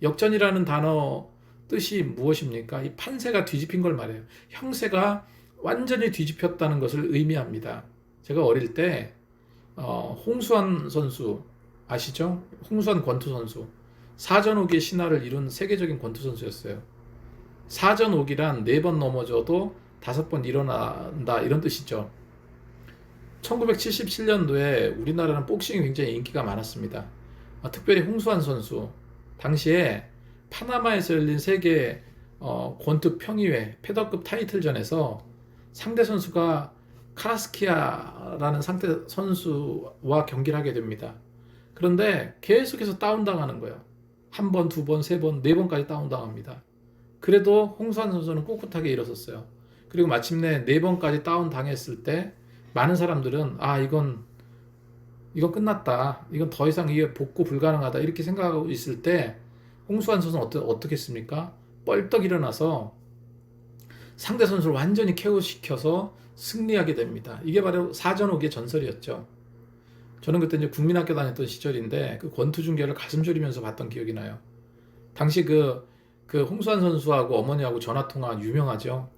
역전이라는 단어 뜻이 무엇입니까? 이 판세가 뒤집힌 걸 말해요. 형세가 완전히 뒤집혔다는 것을 의미합니다. 제가 어릴 때 홍수환 선수 아시죠? 홍수환 권투 선수. 사전오기의 신화를 이룬 세계적인 권투 선수였어요. 사전오기란 4번 넘어져도 5번 일어난다 이런 뜻이죠. 1977년도에 우리나라는 복싱이 굉장히 인기가 많았습니다. 특별히 홍수환 선수 당시에 파나마에서 열린 세계 권투 평의회 패더급 타이틀전에서 상대 선수가 카라스키아라는 상대 선수와 경기를 하게 됩니다. 그런데 계속해서 다운당하는 거예요. 한 번, 두 번, 세 번, 네 번까지 다운당합니다. 그래도 홍수환 선수는 꿋꿋하게 일어섰어요. 그리고 마침내 네 번까지 다운당했을 때 많은 사람들은 이건 끝났다. 이건 더 이상 이게 복구 불가능하다. 이렇게 생각하고 있을 때 홍수환 선수는 어떻게 했습니까? 뻘떡 일어나서 상대 선수를 완전히 KO시켜서 승리하게 됩니다. 이게 바로 사전오기의 전설이었죠. 저는 그때 이제 국민학교 다녔던 시절인데 그 권투 중계를 가슴 졸이면서 봤던 기억이 나요. 당시 그 홍수환 선수하고 어머니하고 전화 통화 유명하죠.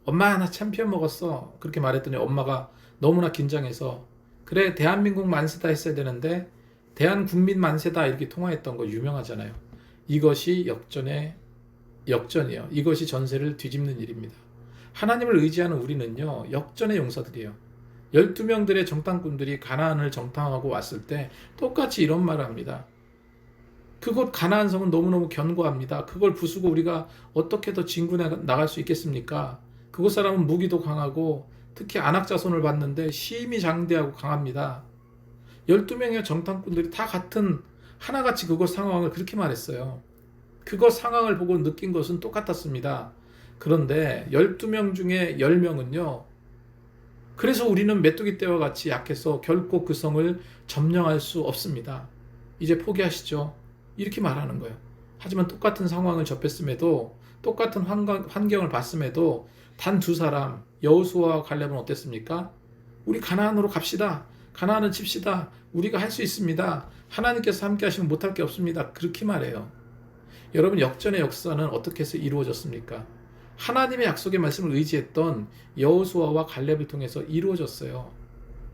엄마 나 챔피언 먹었어. 그렇게 말했더니 엄마가 너무나 긴장해서 그래 대한민국 만세다 했어야 되는데 대한국민 만세다 이렇게 통화했던 거 유명하잖아요. 이것이 역전이에요. 이것이 전세를 뒤집는 일입니다. 하나님을 의지하는 우리는요 역전의 용사들이에요. 12명들의 정탐꾼들이 가나안을 정탐하고 왔을 때 똑같이 이런 말을 합니다. 그곳 가나안 성은 너무너무 견고합니다. 그걸 부수고 우리가 어떻게 더 진군해 나갈 수 있겠습니까? 그곳 사람은 무기도 강하고 특히 안악자손을 봤는데 심히 장대하고 강합니다. 12명의 정탐꾼들이 다 하나같이 그곳 상황을 그렇게 말했어요. 그것 상황을 보고 느낀 것은 똑같았습니다. 그런데 12명 중에 10명은요. 그래서 우리는 메뚜기 떼와 같이 약해서 결코 그 성을 점령할 수 없습니다. 이제 포기하시죠. 이렇게 말하는 거예요. 하지만 똑같은 상황을 접했음에도 똑같은 환경을 봤음에도 단 두 사람 여호수아와 갈렙은 어땠습니까? 우리 가나안으로 갑시다. 가나안을 칩시다. 우리가 할 수 있습니다. 하나님께서 함께 하시면 못할 게 없습니다. 그렇게 말해요. 여러분 역전의 역사는 어떻게 해서 이루어졌습니까? 하나님의 약속의 말씀을 의지했던 여호수아와 갈렙을 통해서 이루어졌어요.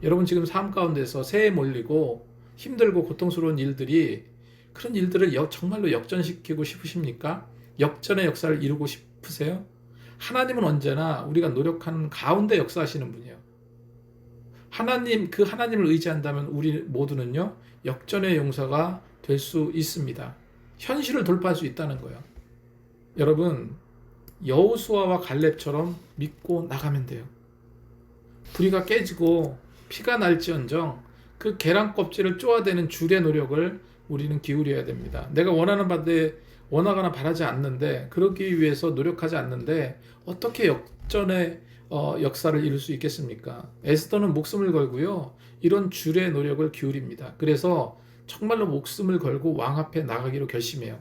여러분 지금 삶 가운데서 새해 몰리고 힘들고 고통스러운 일들이 그런 일들을 정말로 역전시키고 싶으십니까? 역전의 역사를 이루고 싶으세요? 하나님은 언제나 우리가 노력하는 가운데 역사하시는 분이에요. 그 하나님을 의지한다면 우리 모두는요 역전의 용사가 될 수 있습니다. 현실을 돌파할 수 있다는 거예요. 여러분 여호수아와 갈렙처럼 믿고 나가면 돼요. 부리가 깨지고 피가 날지언정 그 계란 껍질을 쪼아대는 줄의 노력을 우리는 기울여야 됩니다. 내가 원하거나 바라지 않는데 그러기 위해서 노력하지 않는데 어떻게 역전의 역사를 이룰 수 있겠습니까? 에스더는 목숨을 걸고요. 이런 줄의 노력을 기울입니다. 그래서 정말로 목숨을 걸고 왕 앞에 나가기로 결심해요.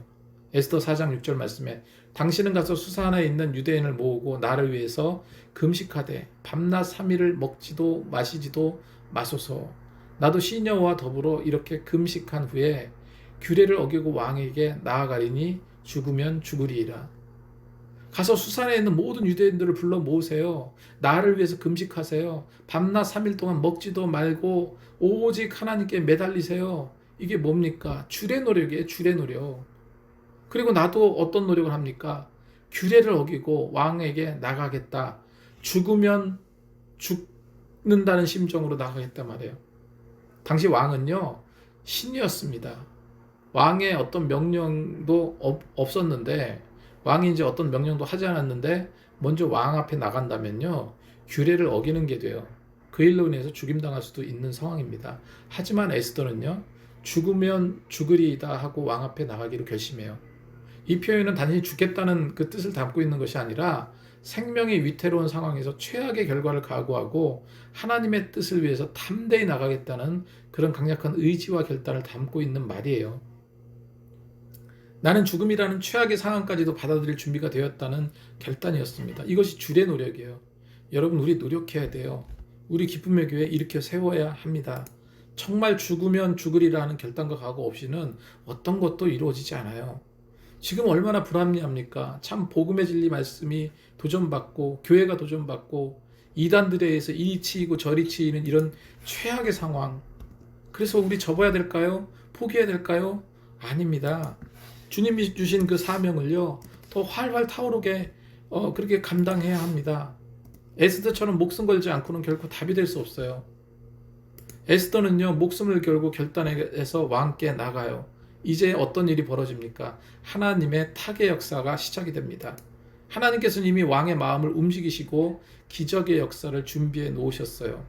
에스더 4장 6절 말씀에 당신은 가서 수사하나에 있는 유대인을 모으고 나를 위해서 금식하되 밤낮 3일을 먹지도 마시지도 마소서. 나도 시녀와 더불어 이렇게 금식한 후에 규례를 어기고 왕에게 나아가리니 죽으면 죽으리이라. 가서 수산에 있는 모든 유대인들을 불러 모으세요. 나를 위해서 금식하세요. 밤낮 3일 동안 먹지도 말고 오직 하나님께 매달리세요. 이게 뭡니까? 줄의 노력이에요. 줄의 노력. 그리고 나도 어떤 노력을 합니까? 규례를 어기고 왕에게 나가겠다. 죽으면 죽는다는 심정으로 나가겠다 말이에요. 당시 왕은요 신이었습니다. 왕의 어떤 명령도 없었는데 왕이 이제 어떤 명령도 하지 않았는데 먼저 왕 앞에 나간다면요 규례를 어기는 게 돼요. 그 일로 인해서 죽임당할 수도 있는 상황입니다. 하지만 에스더는요 죽으면 죽으리이다 하고 왕 앞에 나가기로 결심해요. 이 표현은 단순히 죽겠다는 그 뜻을 담고 있는 것이 아니라 생명이 위태로운 상황에서 최악의 결과를 각오하고 하나님의 뜻을 위해서 담대히 나가겠다는 그런 강력한 의지와 결단을 담고 있는 말이에요. 나는 죽음이라는 최악의 상황까지도 받아들일 준비가 되었다는 결단이었습니다. 이것이 줄의 노력이에요. 여러분 우리 노력해야 돼요. 우리 기쁨의 교회 일으켜 세워야 합니다. 정말 죽으면 죽으리라는 결단과 각오 없이는 어떤 것도 이루어지지 않아요. 지금 얼마나 불합리합니까? 참 복음의 진리 말씀이 도전받고 교회가 도전받고 이단들에 의해서 이리 치이고 저리 치이는 이런 최악의 상황. 그래서 우리 접어야 될까요? 포기해야 될까요? 아닙니다. 주님이 주신 그 사명을요, 더 활활 타오르게 그렇게 감당해야 합니다. 에스더처럼 목숨 걸지 않고는 결코 답이 될 수 없어요. 에스더는요, 목숨을 걸고 결단해서 왕께 나가요. 이제 어떤 일이 벌어집니까? 하나님의 타계 역사가 시작이 됩니다. 하나님께서는 이미 왕의 마음을 움직이시고 기적의 역사를 준비해 놓으셨어요.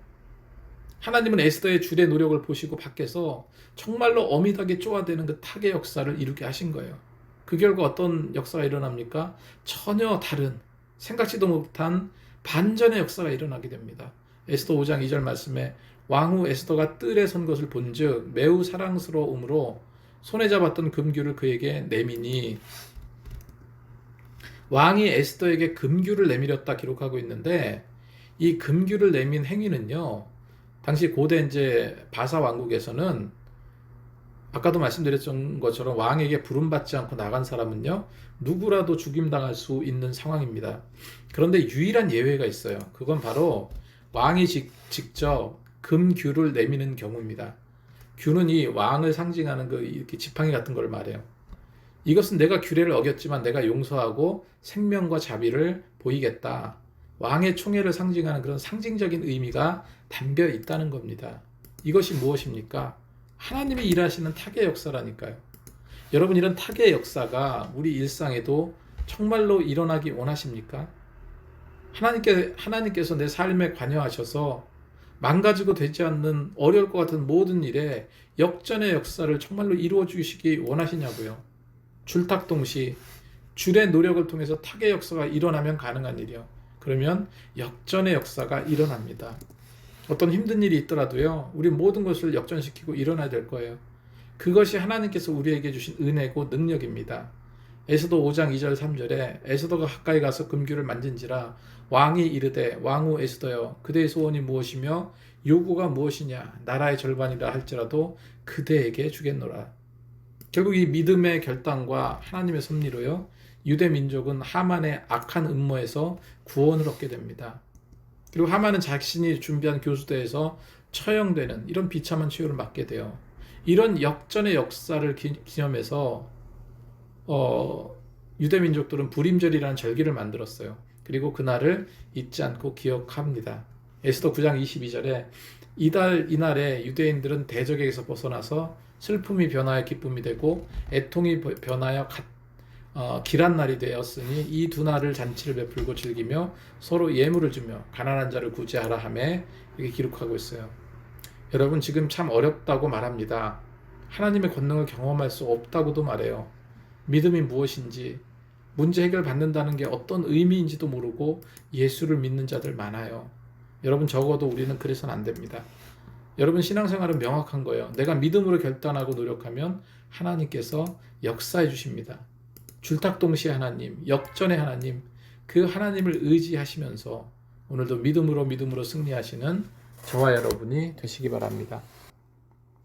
하나님은 에스더의 줄의 노력을 보시고 밖에서 정말로 어미하게 쪼아대는 그 타계 역사를 이루게 하신 거예요. 그 결과 어떤 역사가 일어납니까? 전혀 다른, 생각지도 못한 반전의 역사가 일어나게 됩니다. 에스더 5장 2절 말씀에 왕후 에스더가 뜰에 선 것을 본즉 매우 사랑스러움으로 손에 잡았던 금규를 그에게 내미니, 왕이 에스더에게 금규를 내밀었다 기록하고 있는데, 이 금규를 내민 행위는요, 당시 고대 이제 바사 왕국에서는 아까도 말씀드렸던 것처럼 왕에게 부름받지 않고 나간 사람은요, 누구라도 죽임당할 수 있는 상황입니다. 그런데 유일한 예외가 있어요. 그건 바로 왕이 직접 금규를 내미는 경우입니다. 규는 이 왕을 상징하는 그 이렇게 지팡이 같은 걸 말해요. 이것은 내가 규례를 어겼지만 내가 용서하고 생명과 자비를 보이겠다. 왕의 총애를 상징하는 그런 상징적인 의미가 담겨 있다는 겁니다. 이것이 무엇입니까? 하나님이 일하시는 타계 역사라니까요. 여러분, 이런 타계 역사가 우리 일상에도 정말로 일어나기 원하십니까? 하나님께서 내 삶에 관여하셔서 망가지고 되지 않는 어려울 것 같은 모든 일에 역전의 역사를 정말로 이루어 주시기 원하시냐고요. 줄탁동시 줄의 노력을 통해서 타계 역사가 일어나면 가능한 일이요. 그러면 역전의 역사가 일어납니다. 어떤 힘든 일이 있더라도요, 우리 모든 것을 역전시키고 일어나야 될 거예요. 그것이 하나님께서 우리에게 주신 은혜고 능력입니다. 에스더 5장 2절 3절에 에스더가 가까이 가서 금규를 만진지라 왕이 이르되 왕후 에스더여 그대의 소원이 무엇이며 요구가 무엇이냐 나라의 절반이라 할지라도 그대에게 주겠노라. 결국 이 믿음의 결단과 하나님의 섭리로요, 유대 민족은 하만의 악한 음모에서 구원을 얻게 됩니다. 그리고 하만은 자신이 준비한 교수대에서 처형되는 이런 비참한 최후를 맞게 돼요. 이런 역전의 역사를 기념해서 유대 민족들은 불임절이라는 절기를 만들었어요. 그리고 그날을 잊지 않고 기억합니다. 에스더 9장 22절에 이날에 유대인들은 대적에게서 벗어나서 슬픔이 변하여 기쁨이 되고 애통이 변하여 길한 날이 되었으니 이 두 날을 잔치를 베풀고 즐기며 서로 예물을 주며 가난한 자를 구제하라 하며 이렇게 기록하고 있어요. 여러분, 지금 참 어렵다고 말합니다. 하나님의 권능을 경험할 수 없다고도 말해요. 믿음이 무엇인지, 문제 해결 받는다는 게 어떤 의미인지도 모르고 예수를 믿는 자들 많아요. 여러분, 적어도 우리는 그래서는 안 됩니다. 여러분, 신앙생활은 명확한 거예요. 내가 믿음으로 결단하고 노력하면 하나님께서 역사해 주십니다. 줄탁동시 하나님, 역전의 하나님, 그 하나님을 의지하시면서 오늘도 믿음으로 승리하시는 저와 여러분이 되시기 바랍니다.